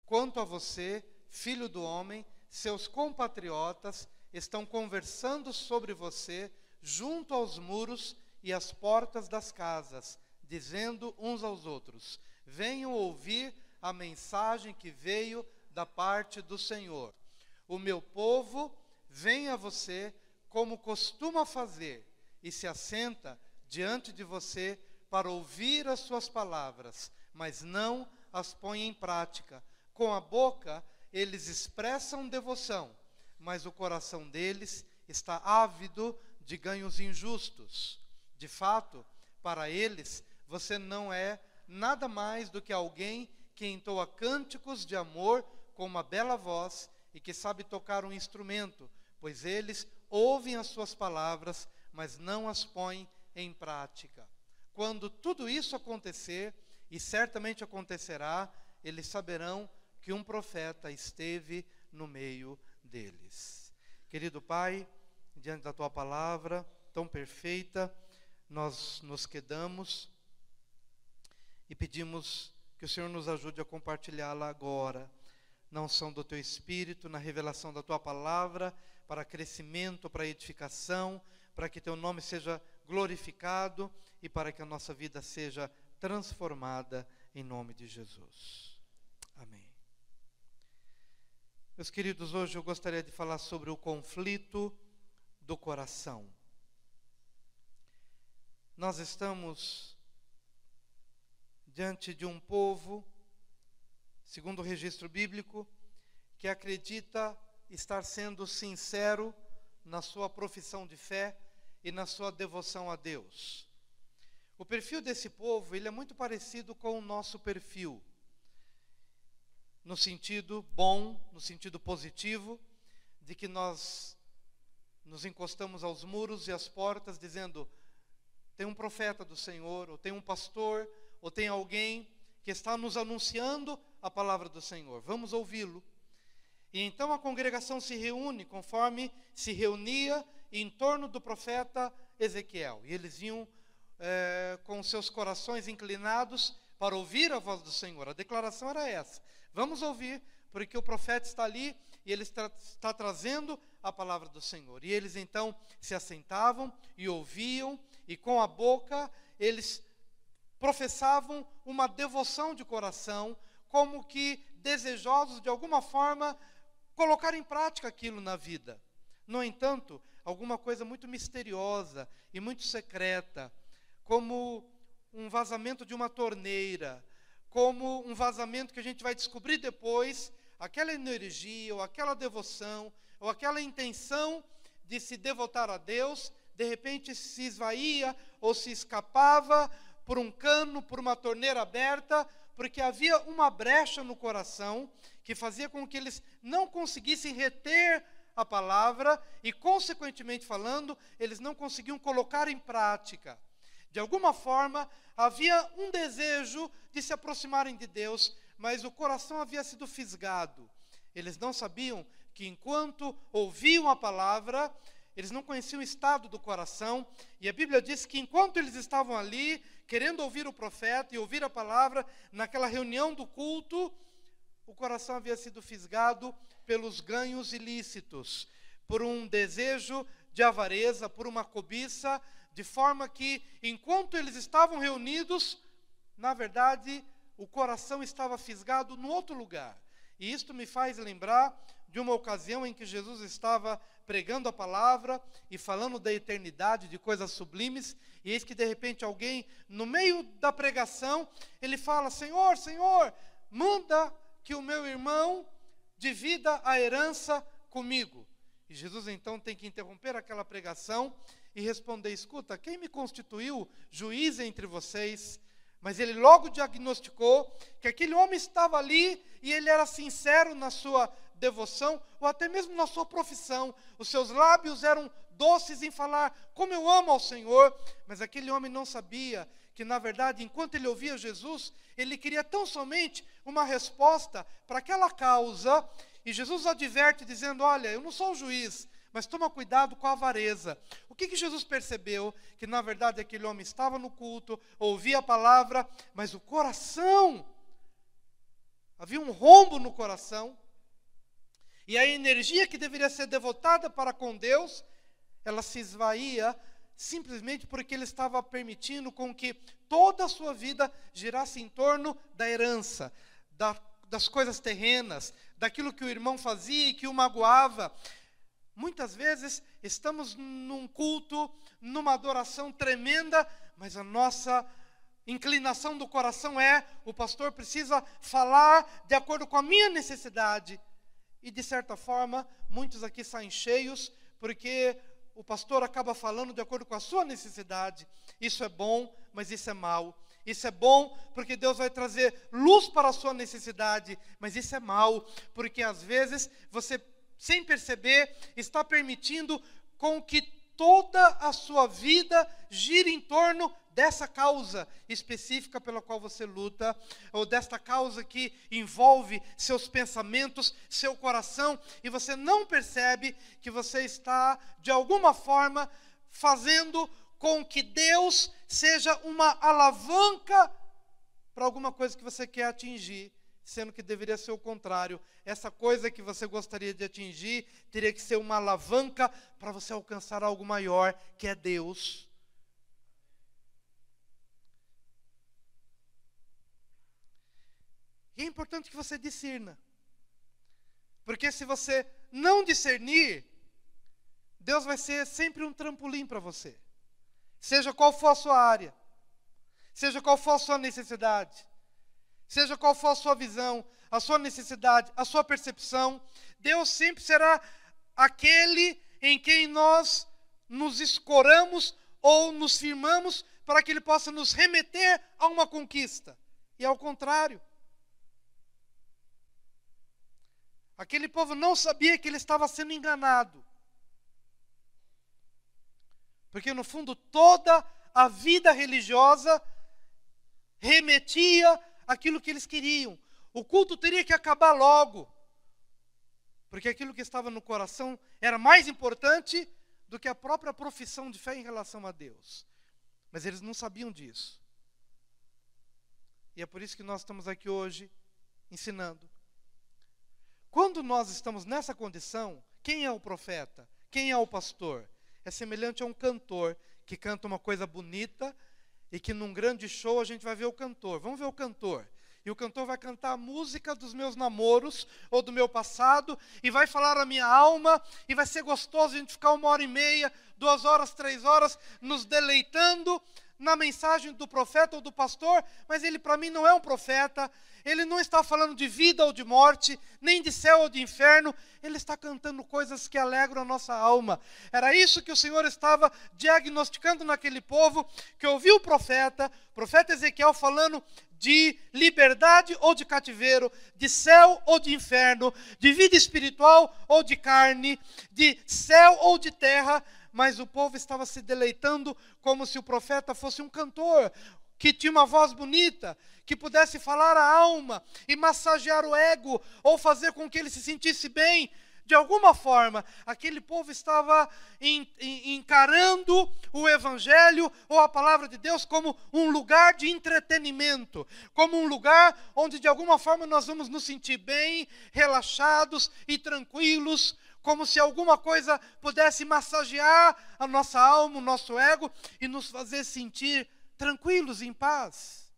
Quanto a você, filho do homem, seus compatriotas estão conversando sobre você junto aos muros e às portas das casas, dizendo uns aos outros: venham ouvir a mensagem que veio da parte do Senhor. O meu povo vem a você como costuma fazer e se assenta diante de você para ouvir as suas palavras, mas não as põe em prática. Com a boca eles expressam devoção, mas o coração deles está ávido de ganhos injustos. De fato, para eles, você não é nada mais do que alguém que entoa cânticos de amor com uma bela voz e que sabe tocar um instrumento, pois eles ouvem as suas palavras, mas não as põem em prática. Quando tudo isso acontecer, e certamente acontecerá, eles saberão que um profeta esteve no meio deles. Querido Pai, diante da Tua palavra tão perfeita, nós nos quedamos e pedimos que o Senhor nos ajude a compartilhá-la agora, na unção do Teu Espírito, na revelação da Tua palavra, para crescimento, para edificação, para que Teu nome seja glorificado e para que a nossa vida seja transformada em nome de Jesus. Amém. Meus queridos, hoje eu gostaria de falar sobre o conflito do coração. Nós estamos diante de um povo, segundo o registro bíblico, que acredita estar sendo sincero na sua profissão de fé e na sua devoção a Deus. O perfil desse povo, ele é muito parecido com o nosso perfil, no sentido bom, no sentido positivo, de que nós nos encostamos aos muros e às portas dizendo: tem um profeta do Senhor, ou tem um pastor, ou tem alguém que está nos anunciando a palavra do Senhor, vamos ouvi-lo. E então a congregação se reúne conforme se reunia em torno do profeta Ezequiel, e eles iam com seus corações inclinados para ouvir a voz do Senhor. A declaração era essa: vamos ouvir, porque o profeta está ali e ele está trazendo a palavra do Senhor. E eles então se assentavam e ouviam, e com a boca eles professavam uma devoção de coração, como que desejosos de alguma forma colocar em prática aquilo na vida. No entanto, alguma coisa muito misteriosa e muito secreta, como um vazamento de uma torneira, como um vazamento que a gente vai descobrir depois, aquela energia, ou aquela devoção, ou aquela intenção de se devotar a Deus, de repente se esvaía ou se escapava por um cano, por uma torneira aberta, porque havia uma brecha no coração que fazia com que eles não conseguissem reter a palavra e, consequentemente falando, eles não conseguiam colocar em prática. De alguma forma, havia um desejo de se aproximarem de Deus, mas o coração havia sido fisgado. Eles não sabiam que enquanto ouviam a palavra, eles não conheciam o estado do coração, e a Bíblia diz que enquanto eles estavam ali, querendo ouvir o profeta e ouvir a palavra, naquela reunião do culto, o coração havia sido fisgado pelos ganhos ilícitos, por um desejo de avareza, por uma cobiça, de forma que, enquanto eles estavam reunidos, na verdade, o coração estava fisgado no outro lugar. E isto me faz lembrar de uma ocasião em que Jesus estava pregando a palavra e falando da eternidade, de coisas sublimes, e eis que de repente alguém, no meio da pregação, ele fala: Senhor, Senhor, manda que o meu irmão divida a herança comigo. E Jesus então tem que interromper aquela pregação e responder: escuta, quem me constituiu juiz entre vocês? Mas ele logo diagnosticou que aquele homem estava ali e ele era sincero na sua devoção, ou até mesmo na sua profissão. Os seus lábios eram doces em falar como eu amo ao Senhor, mas aquele homem não sabia que, na verdade, enquanto ele ouvia Jesus, ele queria tão somente uma resposta para aquela causa. E Jesus adverte dizendo: olha, eu não sou o juiz, mas toma cuidado com a avareza. O que Jesus percebeu? Que na verdade aquele homem estava no culto, ouvia a palavra, mas o coração Havia um rombo no coração. E a energia que deveria ser devotada para com Deus, ela se esvaía simplesmente porque ele estava permitindo com que toda a sua vida girasse em torno da herança, das coisas terrenas, daquilo que o irmão fazia e que o magoava. Muitas vezes estamos num culto, numa adoração tremenda, mas a nossa inclinação do coração o pastor precisa falar de acordo com a minha necessidade. E de certa forma, muitos aqui saem cheios, porque o pastor acaba falando de acordo com a sua necessidade. Isso é bom, mas isso é mal. Isso é bom porque Deus vai trazer luz para a sua necessidade, mas isso é mal, porque às vezes você, sem perceber, está permitindo com que toda a sua vida gire em torno dessa causa específica pela qual você luta, ou desta causa que envolve seus pensamentos, seu coração, e você não percebe que você está, de alguma forma, fazendo com que Deus seja uma alavanca para alguma coisa que você quer atingir, sendo que deveria ser o contrário. Essa coisa que você gostaria de atingir teria que ser uma alavanca para você alcançar algo maior, que é Deus. E é importante que você discirna. Porque se você não discernir, Deus vai ser sempre um trampolim para você. Seja qual for a sua área, seja qual for a sua necessidade, seja qual for a sua visão, a sua necessidade, a sua percepção, Deus sempre será aquele em quem nós nos escoramos ou nos firmamos para que Ele possa nos remeter a uma conquista. E ao contrário. Aquele povo não sabia que ele estava sendo enganado. Porque no fundo toda a vida religiosa remetia àquilo que eles queriam. O culto teria que acabar logo. Porque aquilo que estava no coração era mais importante do que a própria profissão de fé em relação a Deus. Mas eles não sabiam disso. E é por isso que nós estamos aqui hoje ensinando. Quando nós estamos nessa condição, quem é o profeta? Quem é o pastor? É semelhante a um cantor que canta uma coisa bonita e que num grande show a gente vai ver o cantor. Vamos ver o cantor. E o cantor vai cantar a música dos meus namoros ou do meu passado e vai falar a minha alma e vai ser gostoso a gente ficar 1h30, 2 horas, 3 horas nos deleitando na mensagem do profeta ou do pastor, mas ele para mim não é um profeta, ele não está falando de vida ou de morte, nem de céu ou de inferno, ele está cantando coisas que alegram a nossa alma. Era isso que o Senhor estava diagnosticando naquele povo, que ouviu o profeta Ezequiel falando de liberdade ou de cativeiro, de céu ou de inferno, de vida espiritual ou de carne, de céu ou de terra, mas o povo estava se deleitando como se o profeta fosse um cantor, que tinha uma voz bonita, que pudesse falar a alma e massagear o ego, ou fazer com que ele se sentisse bem. De alguma forma, aquele povo estava encarando o Evangelho ou a palavra de Deus como um lugar de entretenimento, como um lugar onde de alguma forma nós vamos nos sentir bem, relaxados e tranquilos, como se alguma coisa pudesse massagear a nossa alma, o nosso ego e nos fazer sentir tranquilos, em paz.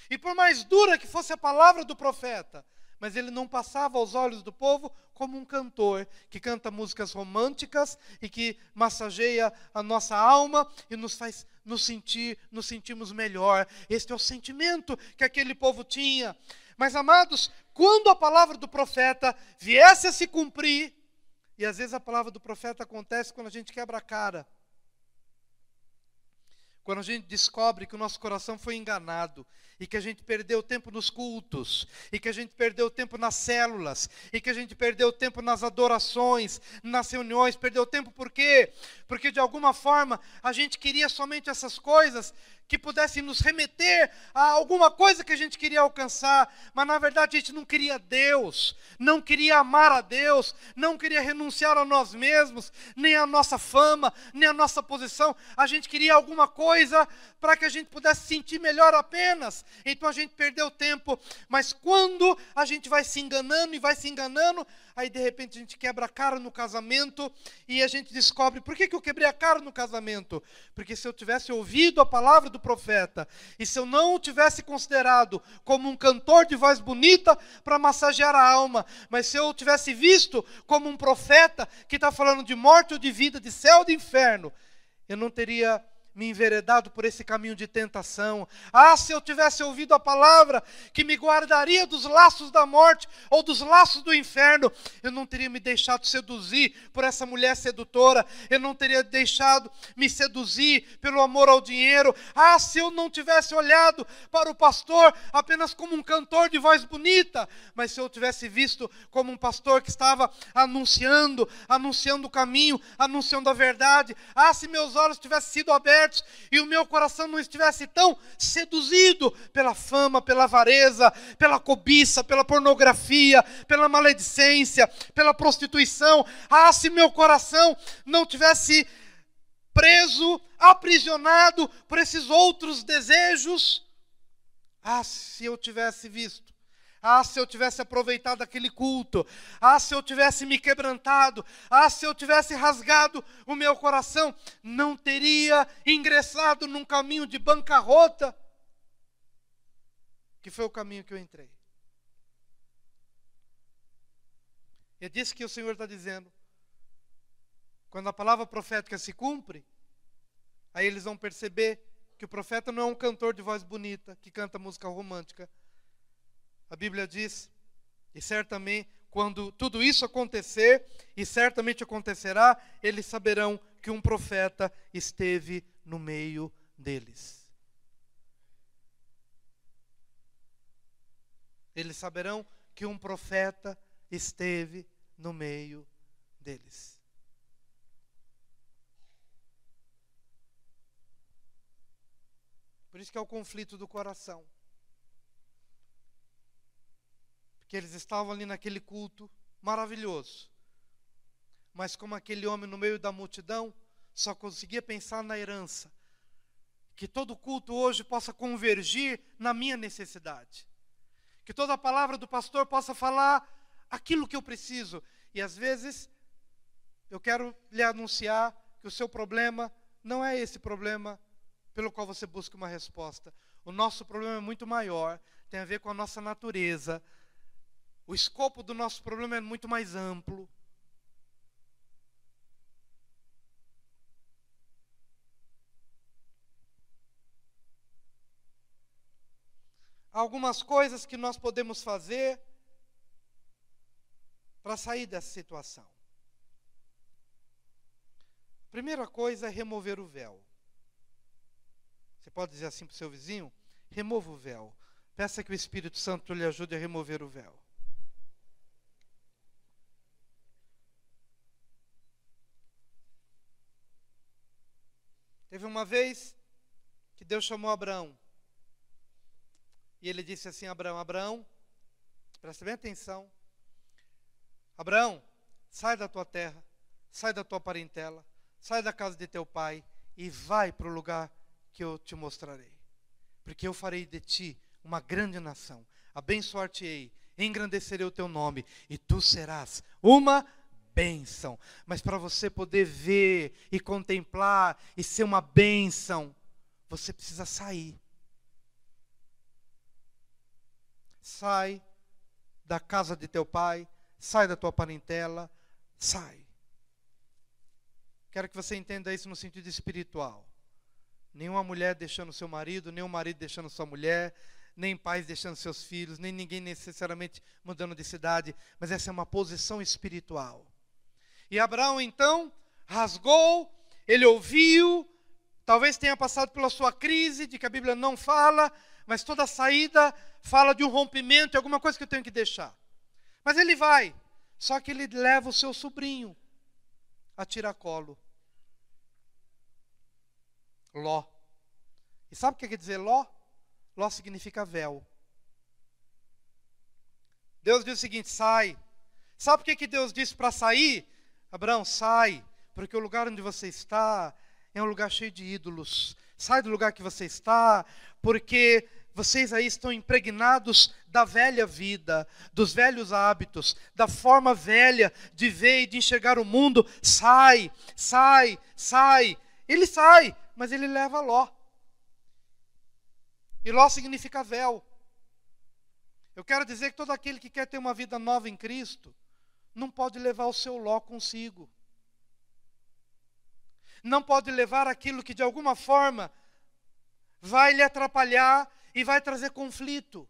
E por mais dura que fosse a palavra do profeta, mas ele não passava aos olhos do povo como um cantor que canta músicas românticas e que massageia a nossa alma e nos faz nos sentimos melhor. Este é o sentimento que aquele povo tinha. Mas, amados, quando a palavra do profeta viesse a se cumprir, e às vezes a palavra do profeta acontece quando a gente quebra a cara, quando a gente descobre que o nosso coração foi enganado, e que a gente perdeu tempo nos cultos, e que a gente perdeu tempo nas células, e que a gente perdeu tempo nas adorações, nas reuniões, perdeu tempo por quê? Porque de alguma forma a gente queria somente essas coisas que pudessem nos remeter a alguma coisa que a gente queria alcançar, mas na verdade a gente não queria Deus, não queria amar a Deus, não queria renunciar a nós mesmos, nem a nossa fama, nem a nossa posição, a gente queria alguma coisa para que a gente pudesse sentir melhor apenas, então a gente perdeu tempo. Mas quando a gente vai se enganando e vai se enganando, aí de repente a gente quebra a cara no casamento e a gente descobre, por que eu quebrei a cara no casamento? Porque se eu tivesse ouvido a palavra do profeta, e se eu não o tivesse considerado como um cantor de voz bonita para massagear a alma, mas se eu o tivesse visto como um profeta que está falando de morte ou de vida, de céu ou de inferno, eu não teria me enveredado por esse caminho de tentação. Se eu tivesse ouvido a palavra que me guardaria dos laços da morte ou dos laços do inferno, eu não teria me deixado seduzir por essa mulher sedutora, eu não teria deixado me seduzir pelo amor ao dinheiro. Se eu não tivesse olhado para o pastor apenas como um cantor de voz bonita, mas se eu tivesse visto como um pastor que estava anunciando o caminho, anunciando a verdade. Se meus olhos tivessem sido abertos e o meu coração não estivesse tão seduzido pela fama, pela avareza, pela cobiça, pela pornografia, pela maledicência, pela prostituição. Se meu coração não tivesse preso, aprisionado por esses outros desejos. Se eu tivesse visto. Se eu tivesse aproveitado aquele culto. Se eu tivesse me quebrantado. Se eu tivesse rasgado o meu coração, não teria ingressado num caminho de bancarrota, que foi o caminho que eu entrei. É disso que o Senhor está dizendo. Quando a palavra profética se cumpre, aí eles vão perceber que o profeta não é um cantor de voz bonita, que canta música romântica. A Bíblia diz, e certamente, quando tudo isso acontecer, e certamente acontecerá, eles saberão que um profeta esteve no meio deles. Eles saberão que um profeta esteve no meio deles. Por isso que é o conflito do coração. Que eles estavam ali naquele culto maravilhoso. Mas como aquele homem no meio da multidão só conseguia pensar na herança. Que todo culto hoje possa convergir na minha necessidade. Que toda a palavra do pastor possa falar aquilo que eu preciso. E às vezes eu quero lhe anunciar que o seu problema não é esse problema pelo qual você busca uma resposta. O nosso problema é muito maior, tem a ver com a nossa natureza. O escopo do nosso problema é muito mais amplo. Há algumas coisas que nós podemos fazer para sair dessa situação. A primeira coisa é remover o véu. Você pode dizer assim para o seu vizinho? Remova o véu. Peça que o Espírito Santo lhe ajude a remover o véu. Teve uma vez que Deus chamou Abraão. E ele disse assim: Abraão, presta bem atenção. Abraão, sai da tua terra, sai da tua parentela, sai da casa de teu pai e vai para o lugar que eu te mostrarei. Porque eu farei de ti uma grande nação, abençoar-te-ei, engrandecerei o teu nome e tu serás uma bênção. Mas para você poder ver e contemplar e ser uma bênção, você precisa sair. Sai da casa de teu pai, sai da tua parentela, sai. Quero que você entenda isso no sentido espiritual. Nenhuma mulher deixando seu marido, nem um marido deixando sua mulher, nem pais deixando seus filhos, nem ninguém necessariamente mudando de cidade, mas essa é uma posição espiritual. E Abraão então rasgou, ele ouviu, talvez tenha passado pela sua crise, de que a Bíblia não fala, mas toda saída fala de um rompimento, alguma coisa que eu tenho que deixar. Mas ele vai, só que ele leva o seu sobrinho a tiracolo. Ló. E sabe o que quer dizer Ló? Ló significa véu. Deus diz o seguinte: sai. Sabe por que Deus disse para sair? Abraão, sai, porque o lugar onde você está é um lugar cheio de ídolos. Sai do lugar que você está, porque Vocês aí estão impregnados da velha vida, dos velhos hábitos, da forma velha de ver e de enxergar o mundo. Sai, sai, sai. Ele sai, mas ele leva Ló. E Ló significa véu. Eu quero dizer que todo aquele que quer ter uma vida nova em Cristo, não pode levar o seu Ló consigo. Não pode levar aquilo que de alguma forma vai lhe atrapalhar e vai trazer conflito.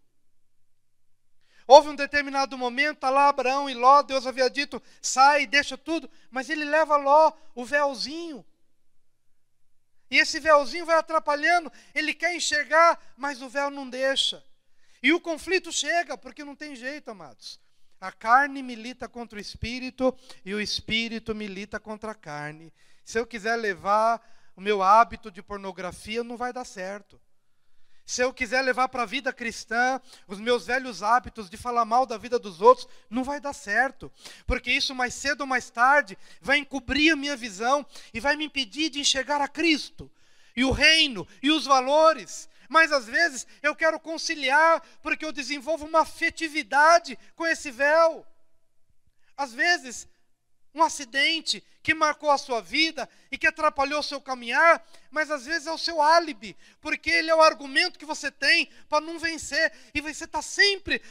Houve um determinado momento, está lá Abraão e Ló, Deus havia dito, sai, deixa tudo, mas ele leva Ló, o véuzinho. E esse véuzinho vai atrapalhando, ele quer enxergar, mas o véu não deixa. E o conflito chega, porque não tem jeito, amados. A carne milita contra o espírito e o espírito milita contra a carne. Se eu quiser levar o meu hábito de pornografia, não vai dar certo. Se eu quiser levar para a vida cristã os meus velhos hábitos de falar mal da vida dos outros, não vai dar certo. Porque isso mais cedo ou mais tarde vai encobrir a minha visão e vai me impedir de enxergar a Cristo e o reino e os valores. Mas às vezes eu quero conciliar porque eu desenvolvo uma afetividade com esse véu. Às vezes, um acidente que marcou a sua vida e que atrapalhou o seu caminhar, mas às vezes é o seu álibi, porque ele é o argumento que você tem para não vencer, e você está sempre,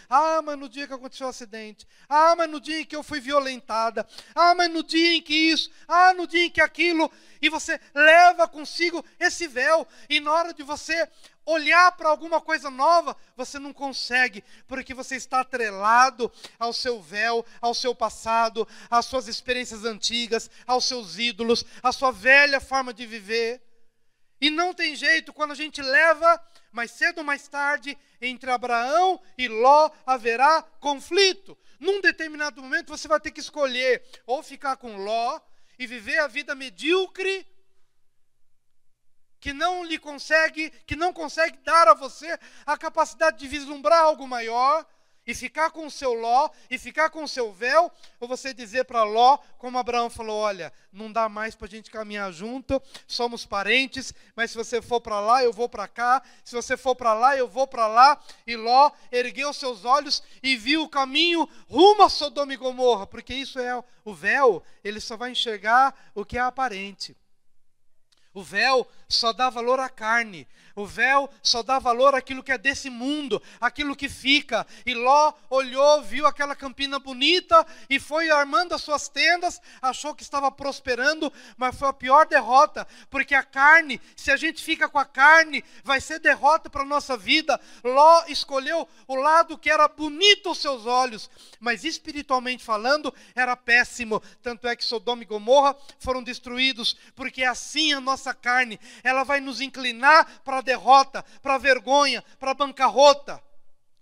mas no dia que aconteceu o acidente, mas no dia em que eu fui violentada, mas no dia em que isso, no dia em que aquilo, e você leva consigo esse véu, e na hora de você olhar para alguma coisa nova, você não consegue, porque você está atrelado ao seu véu, ao seu passado, às suas experiências antigas, aos seus ídolos, à sua velha forma de viver. E não tem jeito, quando a gente leva, mais cedo ou mais tarde, entre Abraão e Ló haverá conflito. Num determinado momento você vai ter que escolher, ou ficar com Ló e viver a vida medíocre, que não consegue dar a você a capacidade de vislumbrar algo maior, e ficar com o seu Ló, e ficar com o seu véu, ou você dizer para Ló, como Abraão falou, olha, não dá mais para a gente caminhar junto, somos parentes, mas se você for para lá, eu vou para cá, se você for para lá, eu vou para lá, e Ló ergueu seus olhos e viu o caminho rumo a Sodoma e Gomorra, porque isso é o véu, ele só vai enxergar o que é aparente. O véu só dá valor à carne. O véu só dá valor àquilo que é desse mundo, aquilo que fica. E Ló olhou, viu aquela campina bonita e foi armando as suas tendas, achou que estava prosperando, mas foi a pior derrota, porque a carne, se a gente fica com a carne, vai ser derrota para a nossa vida. Ló escolheu o lado que era bonito aos seus olhos, mas espiritualmente falando, era péssimo. Tanto é que Sodoma e Gomorra foram destruídos, porque assim a nossa carne, ela vai nos inclinar para a derrota, para a vergonha, para a bancarrota,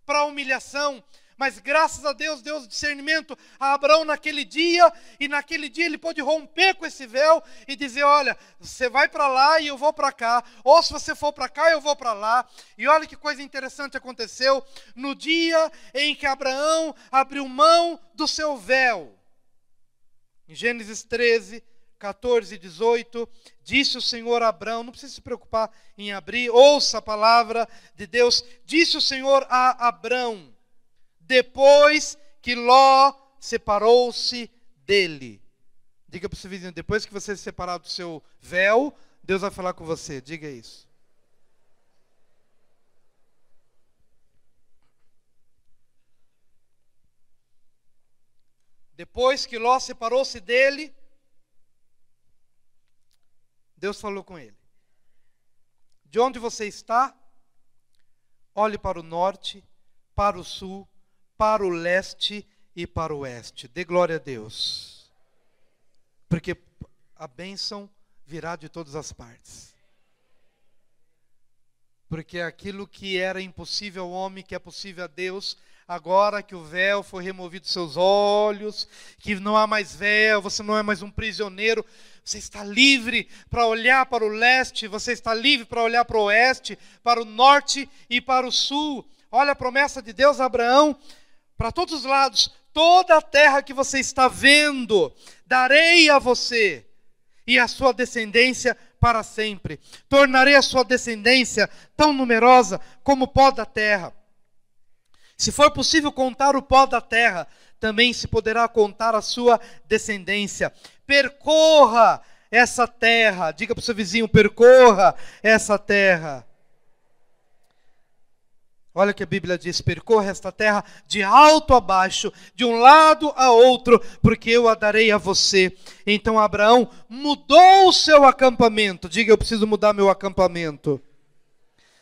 para a humilhação. Mas graças a Deus, deu discernimento a Abraão naquele dia, e naquele dia ele pôde romper com esse véu e dizer, olha, você vai para lá e eu vou para cá, ou se você for para cá, eu vou para lá. E olha que coisa interessante aconteceu, no dia em que Abraão abriu mão do seu véu. Em Gênesis 13, 14 e 18, disse o Senhor a Abraão, não precisa se preocupar em abrir, ouça a palavra de Deus, disse o Senhor a Abraão, depois que Ló separou-se dele. Diga para o seu vizinho, depois que você se separar do seu véu, Deus vai falar com você, diga isso. Depois que Ló separou-se dele, Deus falou com ele, de onde você está, olhe para o norte, para o sul, para o leste e para o oeste. Dê glória a Deus, porque a bênção virá de todas as partes. Porque aquilo que era impossível ao homem, que é possível a Deus, agora que o véu foi removido dos seus olhos, que não há mais véu, você não é mais um prisioneiro, você está livre para olhar para o leste, você está livre para olhar para o oeste, para o norte e para o sul. Olha a promessa de Deus a Abraão, para todos os lados, toda a terra que você está vendo, darei a você e a sua descendência para sempre. Tornarei a sua descendência tão numerosa como o pó da terra. Se for possível contar o pó da terra, também se poderá contar a sua descendência. Percorra essa terra. Diga para o seu vizinho, percorra essa terra. Olha o que a Bíblia diz: percorra esta terra de alto a baixo, de um lado a outro, porque eu a darei a você. Então Abraão mudou o seu acampamento. Diga, eu preciso mudar meu acampamento.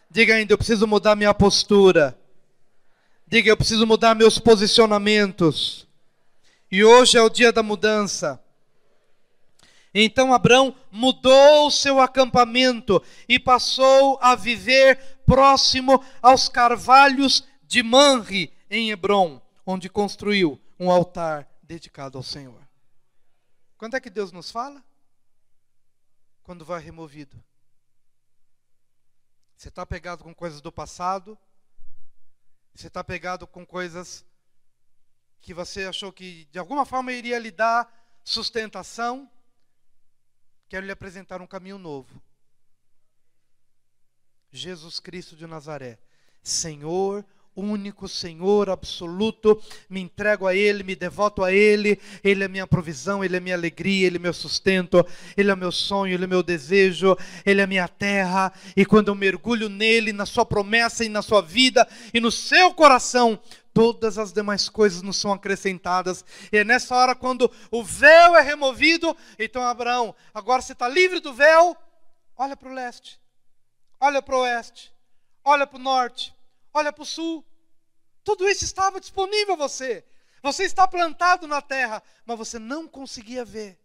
Diga ainda, eu preciso mudar minha postura. Diga, eu preciso mudar meus posicionamentos. E hoje é o dia da mudança. Então Abraão mudou o seu acampamento e passou a viver próximo aos carvalhos de Manre, em Hebrom, onde construiu um altar dedicado ao Senhor. Quando é que Deus nos fala? Quando vai removido. Você está pegado com coisas do passado, você está pegado com coisas que você achou que de alguma forma iria lhe dar sustentação. Quero lhe apresentar um caminho novo. Jesus Cristo de Nazaré, Senhor, único Senhor absoluto, me entrego a Ele, me devoto a Ele. Ele é minha provisão, Ele é minha alegria, Ele é meu sustento, Ele é meu sonho, Ele é meu desejo, Ele é minha terra. E quando eu mergulho nele, na sua promessa e na sua vida e no seu coração, todas as demais coisas nos são acrescentadas. E é nessa hora, quando o véu é removido, então Abraão, agora você está livre do véu, olha para o leste, olha para o oeste, olha para o norte, olha para o sul. Tudo isso estava disponível a você. Você está plantado na terra, mas você não conseguia ver.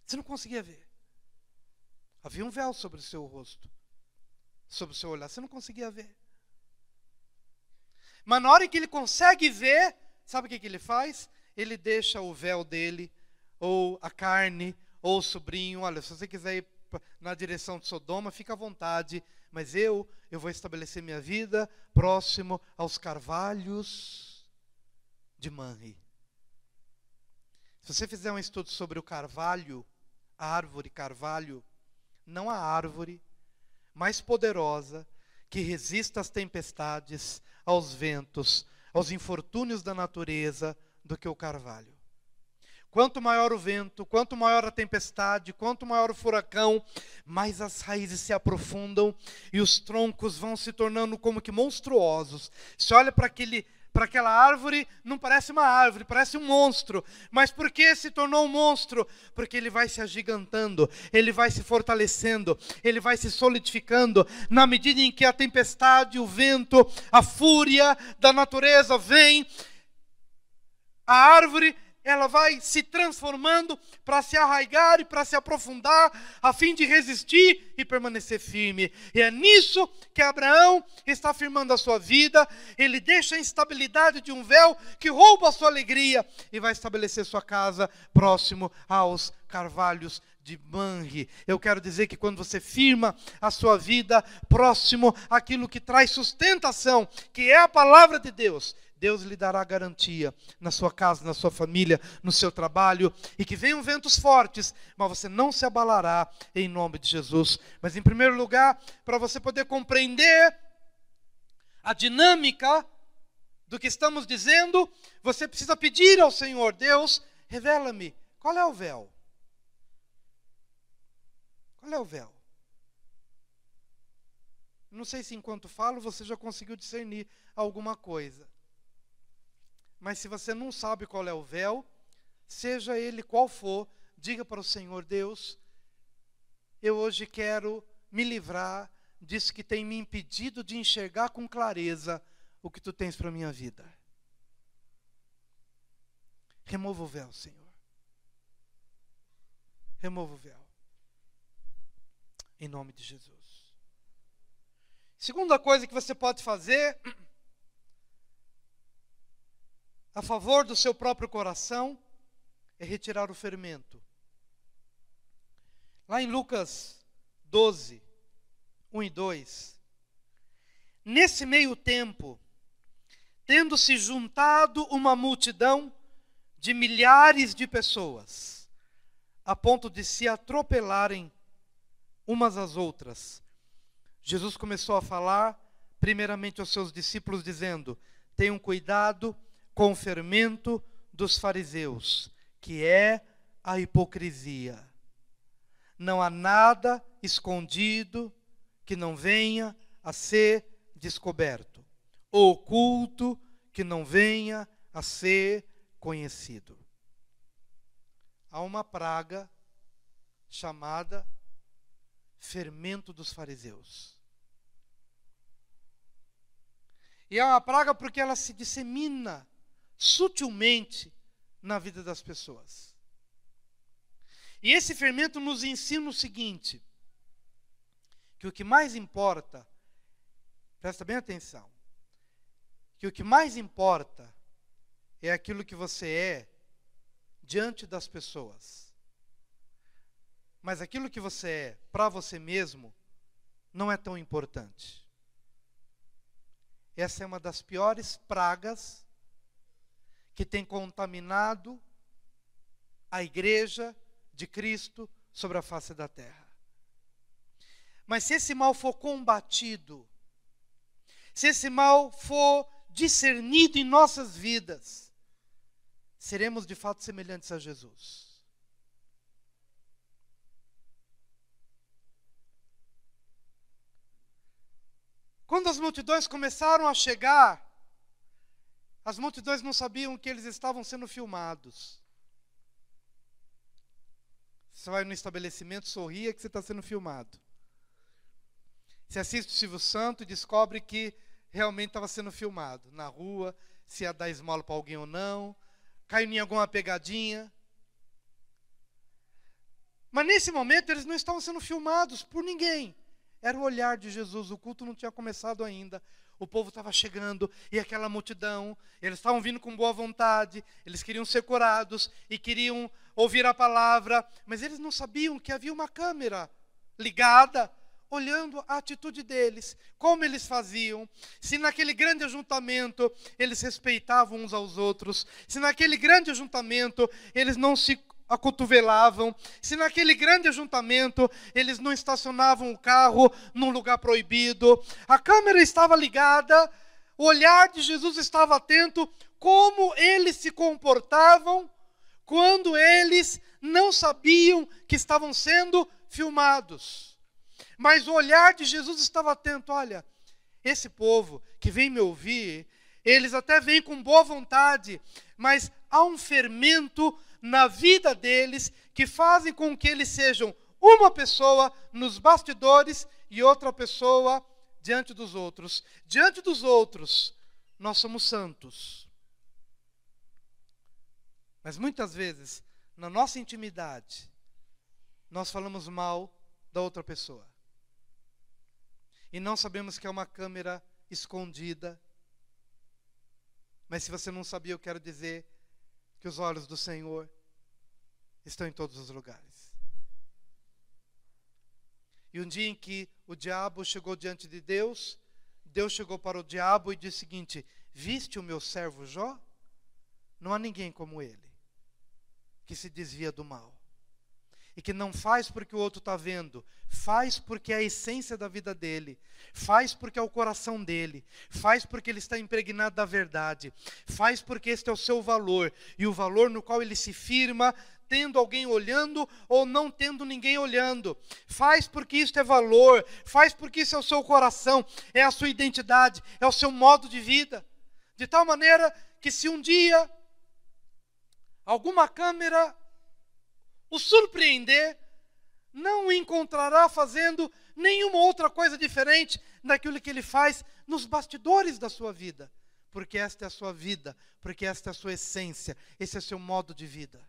Você não conseguia ver. Havia um véu sobre o seu rosto, sobre o seu olhar, você não conseguia ver. Mas na hora que ele consegue ver, sabe o que ele faz? Ele deixa o véu dele, ou a carne, ou o sobrinho. Olha, se você quiser ir na direção de Sodoma, fica à vontade. Mas eu vou estabelecer minha vida próximo aos carvalhos de Manre. Se você fizer um estudo sobre o carvalho, a árvore carvalho, não há árvore mais poderosa que resista às tempestades, aos ventos, aos infortúnios da natureza do que o carvalho. Quanto maior o vento, quanto maior a tempestade, quanto maior o furacão, mais as raízes se aprofundam e os troncos vão se tornando como que monstruosos. Você olha para aquela árvore, não parece uma árvore, parece um monstro. Mas por que se tornou um monstro? Porque ele vai se agigantando, ele vai se fortalecendo, ele vai se solidificando. Na medida em que a tempestade, o vento, a fúria da natureza vem, a árvore, ela vai se transformando para se arraigar e para se aprofundar, a fim de resistir e permanecer firme. E é nisso que Abraão está firmando a sua vida. Ele deixa a instabilidade de um véu que rouba a sua alegria e vai estabelecer sua casa próximo aos carvalhos de Manre. Eu quero dizer que quando você firma a sua vida próximo àquilo que traz sustentação, que é a palavra de Deus, Deus lhe dará garantia na sua casa, na sua família, no seu trabalho, e que venham ventos fortes, mas você não se abalará em nome de Jesus. Mas em primeiro lugar, para você poder compreender a dinâmica do que estamos dizendo, você precisa pedir ao Senhor: Deus, revela-me, qual é o véu? Qual é o véu? Não sei se enquanto falo você já conseguiu discernir alguma coisa. Mas se você não sabe qual é o véu, seja ele qual for, diga para o Senhor: Deus, eu hoje quero me livrar disso que tem me impedido de enxergar com clareza o que Tu tens para a minha vida. Remova o véu, Senhor. Remova o véu. Em nome de Jesus. Segunda coisa que você pode fazer a favor do seu próprio coração é retirar o fermento. Lá em Lucas 12, 1 e 2. Nesse meio tempo, tendo se juntado uma multidão de milhares de pessoas, a ponto de se atropelarem umas às outras. Jesus começou a falar, primeiramente aos seus discípulos, dizendo: tenham cuidado com o fermento dos fariseus, que é a hipocrisia. Não há nada escondido que não venha a ser descoberto, ou oculto que não venha a ser conhecido. Há uma praga chamada fermento dos fariseus. E é uma praga porque ela se dissemina sutilmente na vida das pessoas. E esse fermento nos ensina o seguinte, que o que mais importa, presta bem atenção, que o que mais importa é aquilo que você é diante das pessoas. Mas aquilo que você é para você mesmo não é tão importante. Essa é uma das piores pragas que tem contaminado a igreja de Cristo sobre a face da terra. Mas se esse mal for combatido, se esse mal for discernido em nossas vidas, seremos de fato semelhantes a Jesus. Quando as multidões começaram a chegar, as multidões não sabiam que eles estavam sendo filmados. Você vai no estabelecimento, sorria que você está sendo filmado. Você assiste o Silvio Santos e descobre que realmente estava sendo filmado. Na rua, se ia dar esmola para alguém ou não, caiu em alguma pegadinha. Mas nesse momento eles não estavam sendo filmados por ninguém. Era o olhar de Jesus, o culto não tinha começado ainda. O povo estava chegando e aquela multidão, eles estavam vindo com boa vontade, eles queriam ser curados e queriam ouvir a palavra, mas eles não sabiam que havia uma câmera ligada, olhando a atitude deles, como eles faziam, se naquele grande ajuntamento eles respeitavam uns aos outros, se naquele grande ajuntamento eles não se acotovelavam, se naquele grande ajuntamento eles não estacionavam o carro num lugar proibido. A câmera estava ligada, o olhar de Jesus estava atento, como eles se comportavam quando eles não sabiam que estavam sendo filmados. Mas o olhar de Jesus estava atento. Olha, esse povo que vem me ouvir, eles até vêm com boa vontade, mas há um fermento na vida deles que fazem com que eles sejam uma pessoa nos bastidores e outra pessoa diante dos outros. Diante dos outros, nós somos santos. Mas muitas vezes, na nossa intimidade, nós falamos mal da outra pessoa. E não sabemos que é uma câmera escondida. Mas se você não sabia, eu quero dizer que os olhos do Senhor estão em todos os lugares. E um dia em que o diabo chegou diante de Deus, Deus chegou para o diabo e disse o seguinte: viste o meu servo Jó? Não há ninguém como ele, que se desvia do mal. E que não faz porque o outro está vendo, faz porque é a essência da vida dele, faz porque é o coração dele, faz porque ele está impregnado da verdade, faz porque este é o seu valor, e o valor no qual ele se firma, tendo alguém olhando ou não tendo ninguém olhando. Faz porque isso é valor, faz porque isso é o seu coração, é a sua identidade, é o seu modo de vida. De tal maneira que se um dia alguma câmera o surpreender, não o encontrará fazendo nenhuma outra coisa diferente daquilo que ele faz nos bastidores da sua vida. Porque esta é a sua vida, porque esta é a sua essência, esse é o seu modo de vida.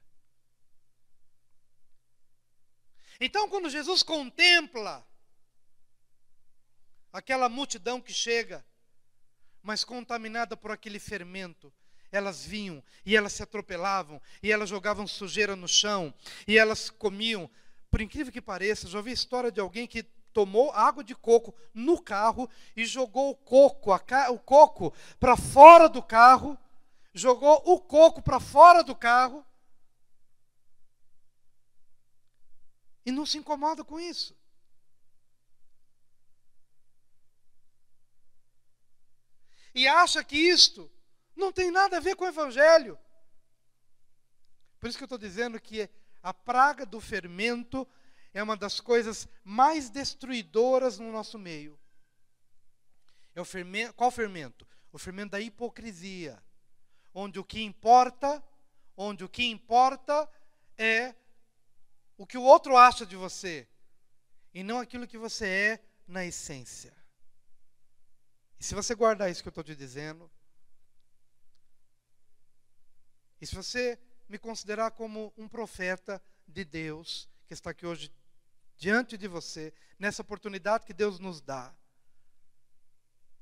Então, quando Jesus contempla aquela multidão que chega, mas contaminada por aquele fermento, elas vinham e elas se atropelavam, e elas jogavam sujeira no chão, e elas comiam. Por incrível que pareça, já ouvi a história de alguém que tomou água de coco no carro e jogou o coco para fora do carro, jogou o coco para fora do carro. E não se incomoda com isso. E acha que isto não tem nada a ver com o Evangelho. Por isso que eu estou dizendo que a praga do fermento é uma das coisas mais destruidoras no nosso meio. É o fermento, qual fermento? O fermento da hipocrisia. Onde o que importa é o que o outro acha de você, e não aquilo que você é na essência. E se você guardar isso que eu estou te dizendo, e se você me considerar como um profeta de Deus, que está aqui hoje diante de você, nessa oportunidade que Deus nos dá,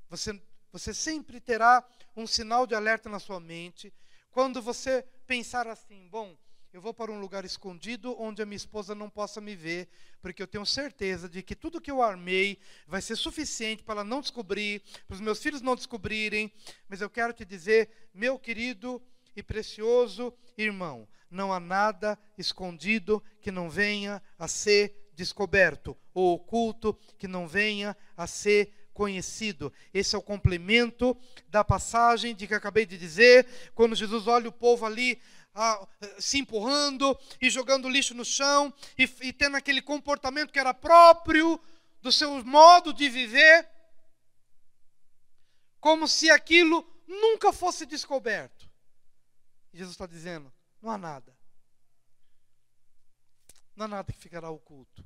você sempre terá um sinal de alerta na sua mente, quando você pensar assim, bom, eu vou para um lugar escondido onde a minha esposa não possa me ver, porque eu tenho certeza de que tudo que eu armei vai ser suficiente para ela não descobrir, para os meus filhos não descobrirem. Mas eu quero te dizer, meu querido e precioso irmão, não há nada escondido que não venha a ser descoberto, ou oculto que não venha a ser conhecido. Esse é o complemento da passagem de que acabei de dizer, quando Jesus olha o povo ali se empurrando e jogando lixo no chão e tendo aquele comportamento que era próprio do seu modo de viver, como se aquilo nunca fosse descoberto. E Jesus está dizendo, não há nada. Não há nada que ficará oculto.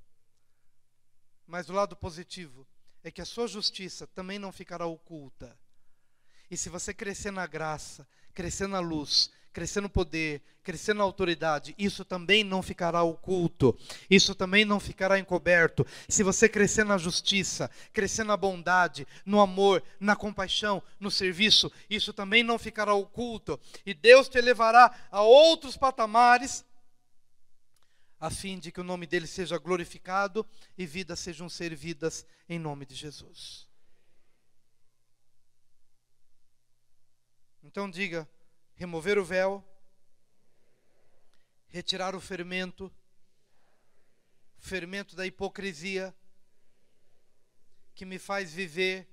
Mas o lado positivo é que a sua justiça também não ficará oculta. E se você crescer na graça, crescer na luz, crescer no poder, crescer na autoridade, isso também não ficará oculto, isso também não ficará encoberto. Se você crescer na justiça, crescer na bondade, no amor, na compaixão, no serviço, isso também não ficará oculto. E Deus te levará a outros patamares, a fim de que o nome dele seja glorificado e vidas sejam servidas em nome de Jesus. Então diga, remover o véu, retirar o fermento da hipocrisia, que me faz viver,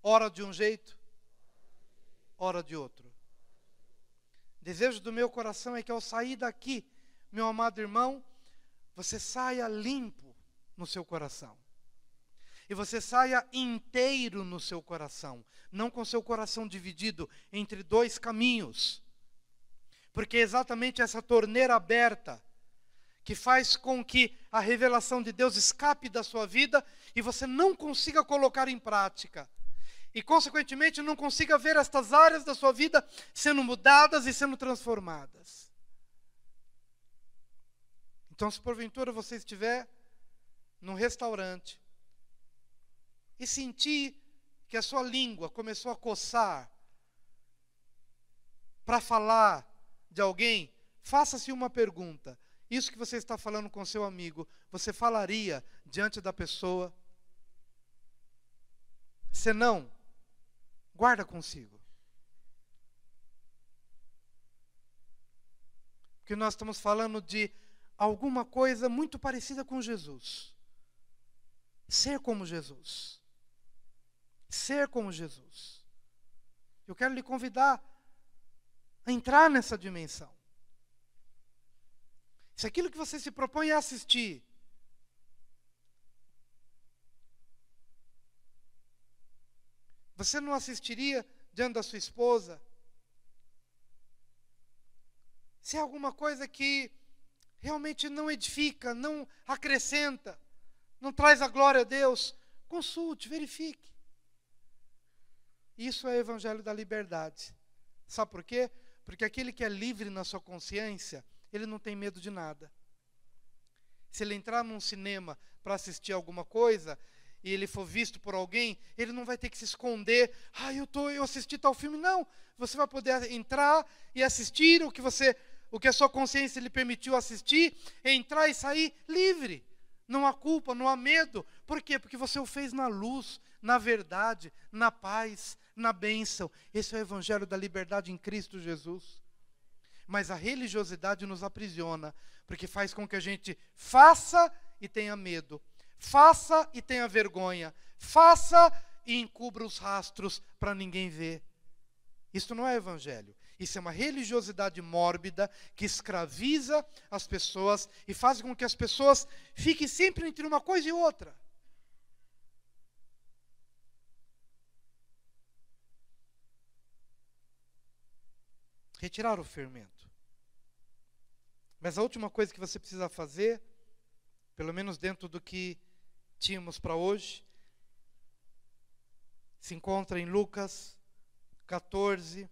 ora de um jeito, ora de outro. Desejo do meu coração é que ao sair daqui, meu amado irmão, você saia limpo no seu coração. E você saia inteiro no seu coração, não com seu coração dividido entre dois caminhos. Porque é exatamente essa torneira aberta que faz com que a revelação de Deus escape da sua vida e você não consiga colocar em prática. E, consequentemente, não consiga ver estas áreas da sua vida sendo mudadas e sendo transformadas. Então, se porventura você estiver num restaurante e sentir que a sua língua começou a coçar para falar de alguém, faça-se uma pergunta. Isso que você está falando com seu amigo, você falaria diante da pessoa? Se não, guarda consigo. Porque nós estamos falando de alguma coisa muito parecida com Jesus. Ser como Jesus. Ser como Jesus. Eu quero lhe convidar a entrar nessa dimensão. Se aquilo que você se propõe a assistir você não assistiria diante da sua esposa? Se é alguma coisa que realmente não edifica, não acrescenta, não traz a glória a Deus, consulte, verifique. Isso é o evangelho da liberdade. Sabe por quê? Porque aquele que é livre na sua consciência, ele não tem medo de nada. Se ele entrar num cinema para assistir alguma coisa e ele for visto por alguém, ele não vai ter que se esconder. Eu assisti tal filme. Não, você vai poder entrar e assistir o que a sua consciência lhe permitiu assistir, entrar e sair livre. Não há culpa, não há medo. Por quê? Porque você o fez na luz, na verdade, na paz, na bênção. Esse é o evangelho da liberdade em Cristo Jesus. Mas a religiosidade nos aprisiona, porque faz com que a gente faça e tenha medo, faça e tenha vergonha, faça e encubra os rastros para ninguém ver. Isso não é evangelho. Isso é uma religiosidade mórbida que escraviza as pessoas e faz com que as pessoas fiquem sempre entre uma coisa e outra. Retirar o fermento. Mas a última coisa que você precisa fazer, pelo menos dentro do que tínhamos para hoje, se encontra em Lucas 14,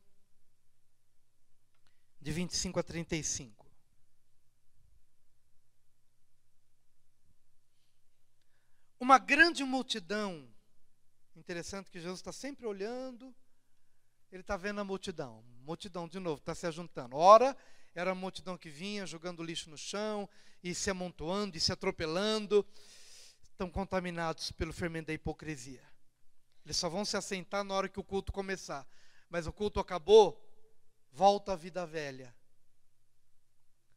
de 25 a 35. Uma grande multidão, interessante que Jesus está sempre olhando, ele está vendo a multidão de novo, está se ajuntando. Ora, era a multidão que vinha jogando lixo no chão, e se amontoando, e se atropelando, estão contaminados pelo fermento da hipocrisia. Eles só vão se assentar na hora que o culto começar. Mas o culto acabou, volta à vida velha.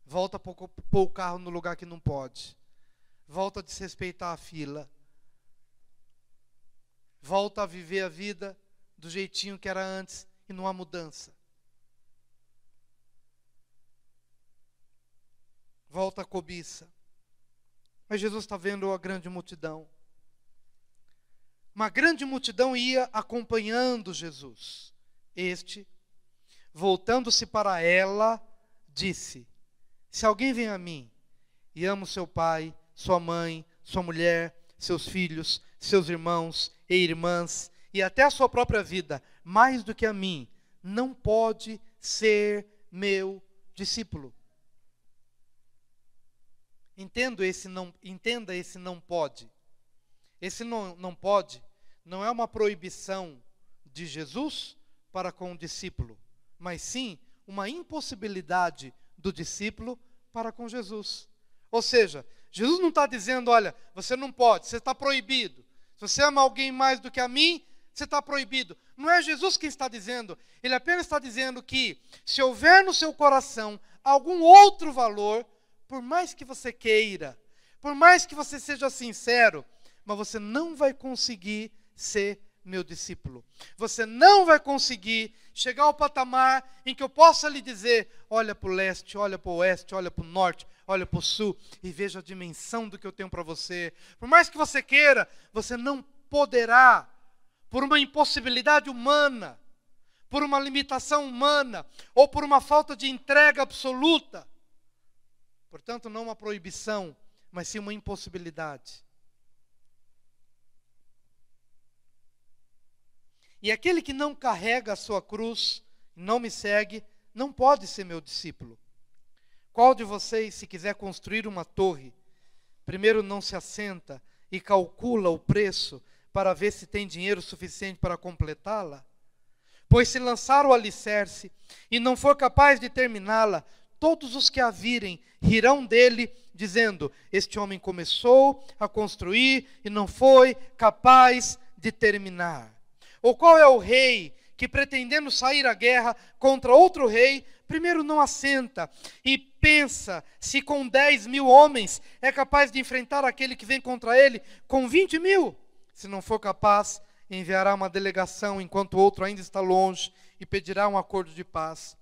Volta a pôr o carro no lugar que não pode. Volta a desrespeitar a fila. Volta a viver a vida do jeitinho que era antes e não há mudança. Volta a cobiça. Mas Jesus está vendo a grande multidão. Uma grande multidão ia acompanhando Jesus. Este, voltando-se para ela, disse: se alguém vem a mim e ama o seu pai, sua mãe, sua mulher, seus filhos, seus irmãos e irmãs, e até a sua própria vida, mais do que a mim, não pode ser meu discípulo. Entenda esse não pode. Esse não pode não é uma proibição de Jesus para com o discípulo, mas sim uma impossibilidade do discípulo para com Jesus. Ou seja, Jesus não está dizendo, olha, você não pode, você está proibido. Se você ama alguém mais do que a mim, você está proibido. Não é Jesus quem está dizendo. Ele apenas está dizendo que se houver no seu coração algum outro valor, por mais que você queira, por mais que você seja sincero, mas você não vai conseguir ser meu discípulo. Você não vai conseguir chegar ao patamar em que eu possa lhe dizer, olha para o leste, olha para o oeste, olha para o norte, olha para o sul, e veja a dimensão do que eu tenho para você. Por mais que você queira, você não poderá, por uma impossibilidade humana, por uma limitação humana, ou por uma falta de entrega absoluta. Portanto, não uma proibição, mas sim uma impossibilidade. E aquele que não carrega a sua cruz, não me segue, não pode ser meu discípulo. Qual de vocês, se quiser construir uma torre, primeiro não se assenta e calcula o preço para ver se tem dinheiro suficiente para completá-la? Pois se lançar o alicerce e não for capaz de terminá-la, todos os que a virem rirão dele, dizendo, este homem começou a construir e não foi capaz de terminar. Ou qual é o rei que, pretendendo sair à guerra contra outro rei, primeiro não assenta e pensa se com 10.000 homens é capaz de enfrentar aquele que vem contra ele com 20.000? Se não for capaz, enviará uma delegação enquanto o outro ainda está longe e pedirá um acordo de paz.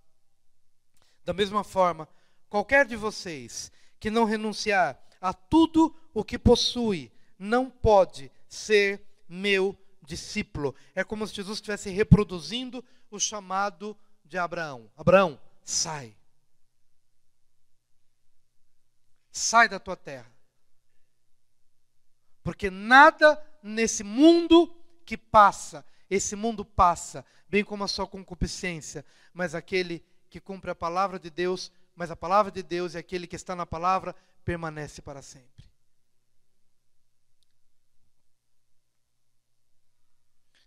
Da mesma forma, qualquer de vocês que não renunciar a tudo o que possui, não pode ser meu discípulo. É como se Jesus estivesse reproduzindo o chamado de Abraão. Abraão, sai. Sai da tua terra. Porque nada nesse mundo que passa, esse mundo passa, bem como a sua concupiscência, mas aquele que cumpre a palavra de Deus, mas a palavra de Deus e aquele que está na palavra permanece para sempre.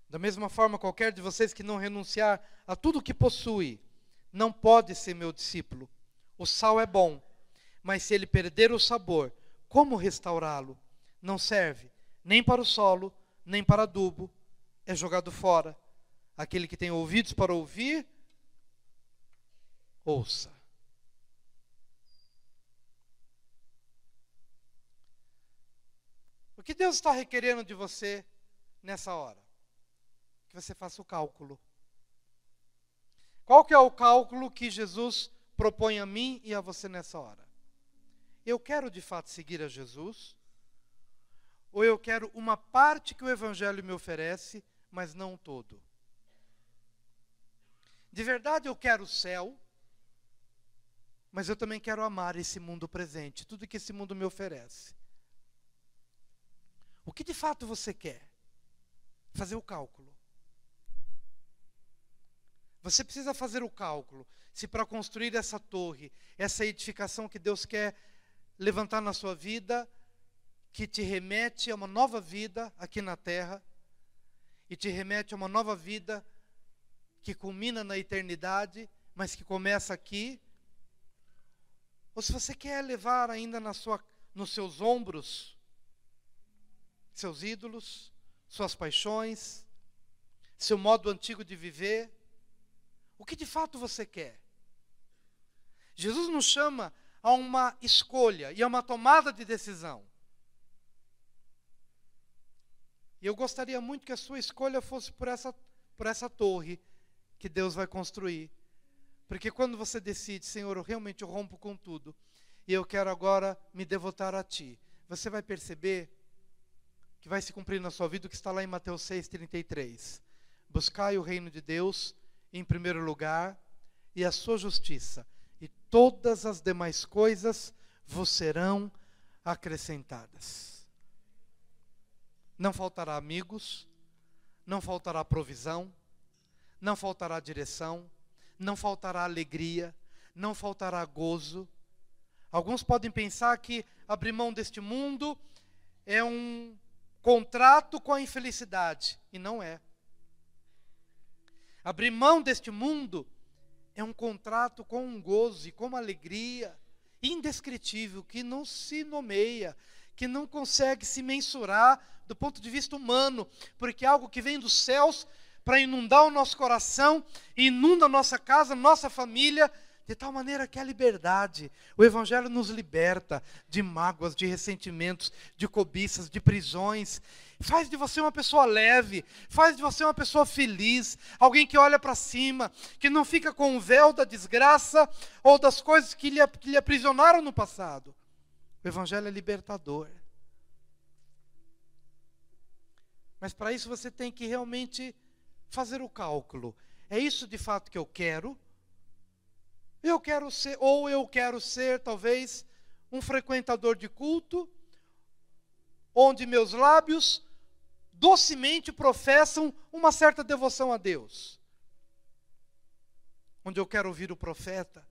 Da mesma forma, qualquer de vocês que não renunciar a tudo que possui, não pode ser meu discípulo. O sal é bom, mas se ele perder o sabor, como restaurá-lo? Não serve nem para o solo, nem para adubo, é jogado fora. Aquele que tem ouvidos para ouvir, ouça. O que Deus está requerendo de você nessa hora? Que você faça o cálculo. Qual que é o cálculo que Jesus propõe a mim e a você nessa hora? Eu quero de fato seguir a Jesus? Ou eu quero uma parte que o Evangelho me oferece, mas não todo? De verdade eu quero o céu, mas eu também quero amar esse mundo presente, tudo que esse mundo me oferece. O que de fato você quer? Fazer o cálculo. Você precisa fazer o cálculo, se para construir essa torre, essa edificação que Deus quer levantar na sua vida, que te remete a uma nova vida aqui na terra, e te remete a uma nova vida que culmina na eternidade, mas que começa aqui, ou se você quer levar ainda nos seus ombros, seus ídolos, suas paixões, seu modo antigo de viver, o que de fato você quer? Jesus nos chama a uma escolha e a uma tomada de decisão. E eu gostaria muito que a sua escolha fosse por essa torre que Deus vai construir. Porque quando você decide, Senhor, eu rompo com tudo, e eu quero agora me devotar a Ti, você vai perceber que vai se cumprir na sua vida o que está lá em Mateus 6,33. Buscai o reino de Deus em primeiro lugar, e a sua justiça, e todas as demais coisas vos serão acrescentadas. Não faltará amigos, não faltará provisão, não faltará direção, não faltará alegria, não faltará gozo. Alguns podem pensar que abrir mão deste mundo é um contrato com a infelicidade, e não é. Abrir mão deste mundo é um contrato com um gozo e com uma alegria indescritível, que não se nomeia, que não consegue se mensurar do ponto de vista humano, porque é algo que vem dos céus para inundar o nosso coração, inunda a nossa casa, nossa família, de tal maneira que é a liberdade. O Evangelho nos liberta de mágoas, de ressentimentos, de cobiças, de prisões. Faz de você uma pessoa leve, faz de você uma pessoa feliz, alguém que olha para cima, que não fica com o véu da desgraça ou das coisas que lhe aprisionaram no passado. O Evangelho é libertador. Mas para isso você tem que realmente fazer o cálculo. É isso de fato que eu quero? Eu quero ser talvez um frequentador de culto, onde meus lábios docemente professam uma certa devoção a Deus. Onde eu quero ouvir o profeta,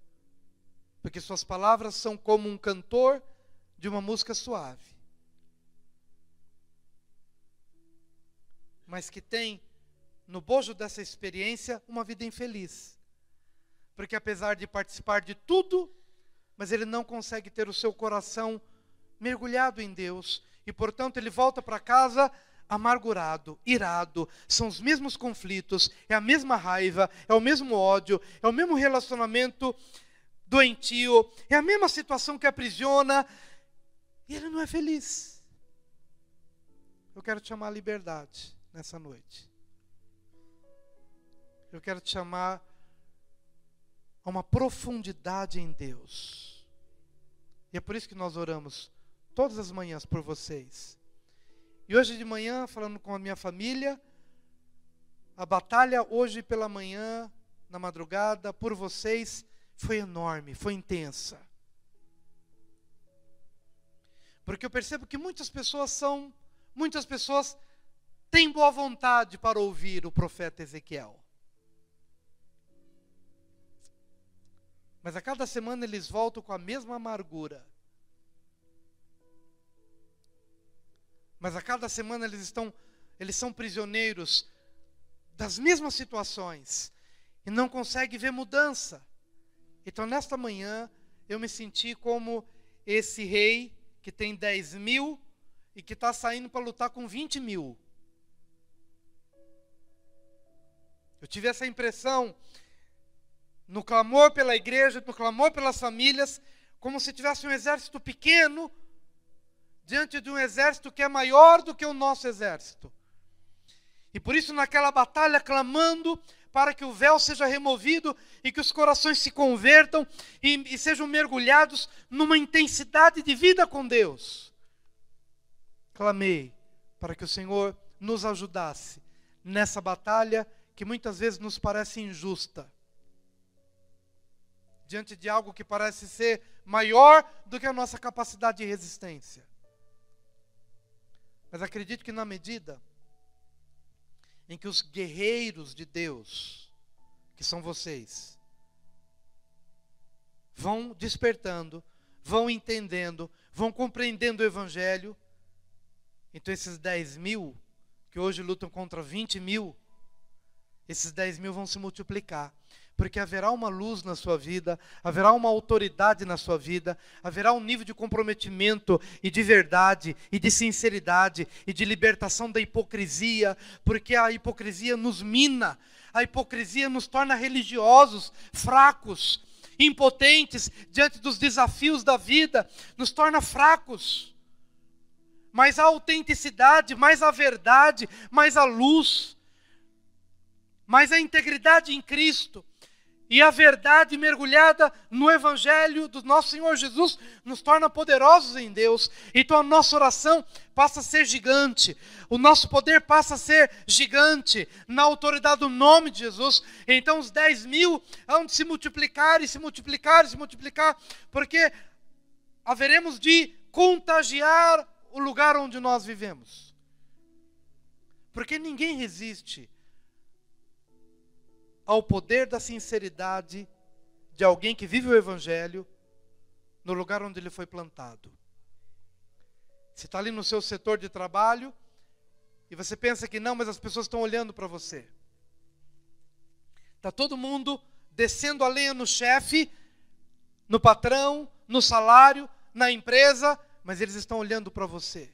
porque suas palavras são como um cantor de uma música suave. Mas que tem, no bojo dessa experiência, uma vida infeliz. Porque apesar de participar de tudo, mas ele não consegue ter o seu coração mergulhado em Deus. E, portanto, ele volta para casa amargurado, irado. São os mesmos conflitos, é a mesma raiva, é o mesmo ódio, é o mesmo relacionamento doentio, é a mesma situação que aprisiona. E ele não é feliz. Eu quero te chamar à liberdade nessa noite. Eu quero te chamar a uma profundidade em Deus. E é por isso que nós oramos todas as manhãs por vocês. E hoje de manhã, falando com a minha família, a batalha hoje pela manhã, na madrugada, por vocês, foi enorme, foi intensa. Porque eu percebo que muitas pessoas têm boa vontade para ouvir o profeta Ezequiel. Mas a cada semana eles voltam com a mesma amargura. Mas a cada semana eles são prisioneiros das mesmas situações e não conseguem ver mudança. Então nesta manhã eu me senti como esse rei que tem 10.000 e que está saindo para lutar com 20.000. Eu tive essa impressão no clamor pela igreja, no clamor pelas famílias, como se tivesse um exército pequeno diante de um exército que é maior do que o nosso exército. E por isso, naquela batalha, clamando para que o véu seja removido e que os corações se convertam e sejam mergulhados numa intensidade de vida com Deus. Clamei para que o Senhor nos ajudasse nessa batalha que muitas vezes nos parece injusta, diante de algo que parece ser maior do que a nossa capacidade de resistência. Mas acredito que na medida em que os guerreiros de Deus, que são vocês, vão despertando, vão entendendo, vão compreendendo o Evangelho, então esses 10 mil, que hoje lutam contra 20 mil, esses 10 mil vão se multiplicar, porque haverá uma luz na sua vida, haverá uma autoridade na sua vida, haverá um nível de comprometimento e de verdade, e de sinceridade, e de libertação da hipocrisia, porque a hipocrisia nos mina, a hipocrisia nos torna religiosos, fracos, impotentes diante dos desafios da vida, nos torna fracos. Mas a autenticidade, mais a verdade, mais a luz, mais a integridade em Cristo e a verdade mergulhada no Evangelho do nosso Senhor Jesus nos torna poderosos em Deus. Então a nossa oração passa a ser gigante, o nosso poder passa a ser gigante na autoridade do nome de Jesus. Então os 10 mil hão de se multiplicar e se multiplicar e se multiplicar, porque haveremos de contagiar o lugar onde nós vivemos. Porque ninguém resiste ao poder da sinceridade de alguém que vive o Evangelho no lugar onde ele foi plantado. Você está ali no seu setor de trabalho e você pensa que não, mas as pessoas estão olhando para você. Está todo mundo descendo a lenha no chefe, no patrão, no salário, na empresa, mas eles estão olhando para você.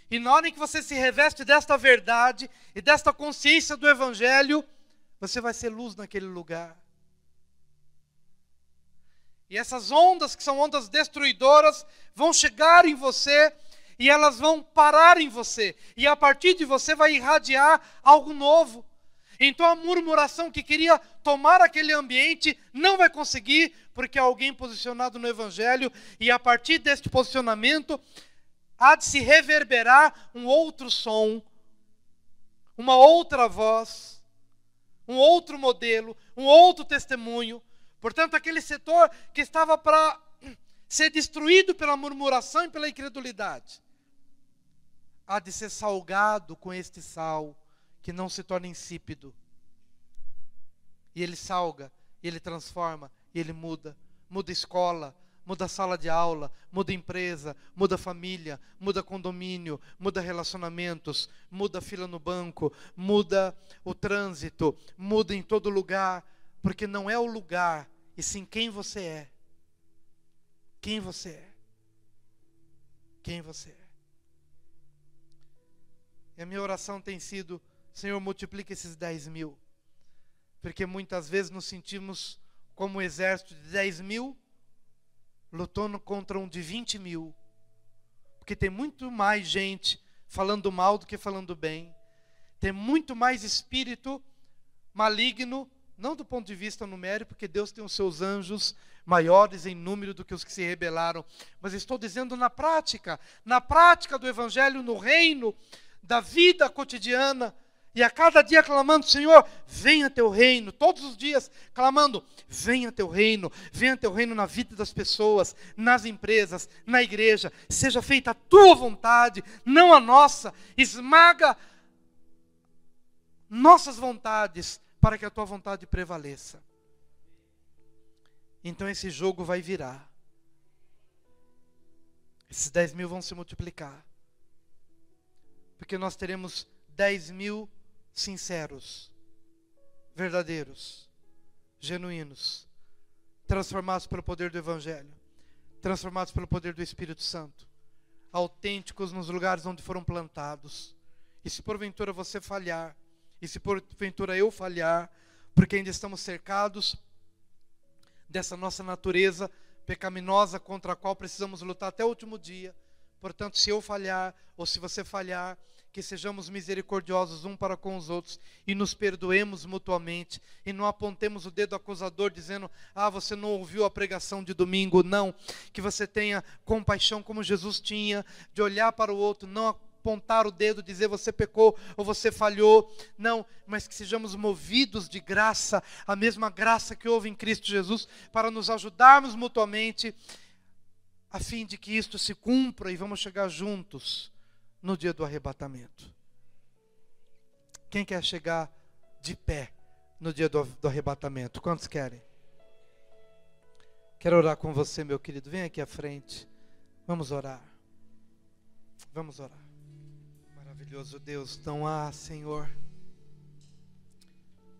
E na hora em que você se reveste desta verdade e desta consciência do Evangelho, você vai ser luz naquele lugar. E essas ondas, que são ondas destruidoras, vão chegar em você e elas vão parar em você. E a partir de você vai irradiar algo novo. Então a murmuração que queria tomar aquele ambiente não vai conseguir, porque há alguém posicionado no Evangelho, e a partir deste posicionamento há de se reverberar um outro som, uma outra voz, um outro modelo, um outro testemunho. Portanto, aquele setor que estava para ser destruído pela murmuração e pela incredulidade, há de ser salgado com este sal, que não se torna insípido. E ele salga, ele transforma, ele muda. Muda escola, muda sala de aula, muda empresa, muda família, muda condomínio, muda relacionamentos, muda fila no banco, muda o trânsito, muda em todo lugar, porque não é o lugar, e sim quem você é. Quem você é. Quem você é. E a minha oração tem sido: Senhor, multiplica esses 10 mil, porque muitas vezes nos sentimos como um exército de 10 mil, lutando contra um de 20 mil, porque tem muito mais gente falando mal do que falando bem, tem muito mais espírito maligno, não do ponto de vista numérico, porque Deus tem os seus anjos maiores em número do que os que se rebelaram, mas estou dizendo na prática do Evangelho, no reino da vida cotidiana, e a cada dia clamando: Senhor, venha teu reino, todos os dias clamando: venha teu reino na vida das pessoas, nas empresas, na igreja, seja feita a tua vontade, não a nossa, esmaga nossas vontades, para que a tua vontade prevaleça. Então esse jogo vai virar, esses 10 mil vão se multiplicar, porque nós teremos 10 mil sinceros, verdadeiros, genuínos, transformados pelo poder do Evangelho, transformados pelo poder do Espírito Santo, autênticos nos lugares onde foram plantados. E se porventura você falhar, e se porventura eu falhar, porque ainda estamos cercados dessa nossa natureza pecaminosa contra a qual precisamos lutar até o último dia. Portanto, se eu falhar, ou se você falhar, que sejamos misericordiosos um para com os outros e nos perdoemos mutuamente e não apontemos o dedo acusador dizendo: ah, você não ouviu a pregação de domingo. Não, que você tenha compaixão como Jesus tinha, de olhar para o outro, não apontar o dedo, dizer você pecou ou você falhou. Não, mas que sejamos movidos de graça, a mesma graça que houve em Cristo Jesus, para nos ajudarmos mutuamente, a fim de que isto se cumpra e vamos chegar juntos no dia do arrebatamento. Quem quer chegar de pé no dia do arrebatamento? Quantos querem? Quero orar com você, meu querido. Vem aqui à frente. Vamos orar. Vamos orar. Maravilhoso Deus, não há, Senhor,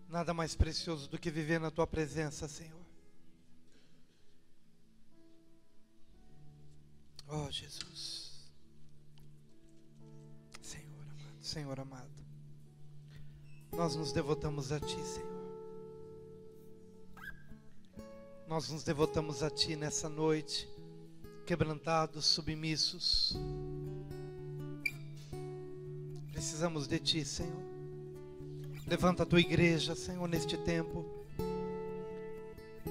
nada mais precioso do que viver na Tua presença, Senhor. Oh, Jesus. Senhor amado, nós nos devotamos a Ti, Senhor. Nós nos devotamos a Ti nessa noite, quebrantados, submissos. Precisamos de Ti, Senhor. Levanta a Tua igreja, Senhor, neste tempo.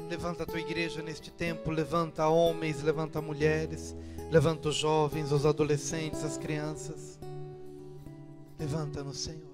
Levanta a Tua igreja neste tempo. Levanta homens, levanta mulheres, levanta os jovens, os adolescentes, as crianças. Levanta-nos, Senhor.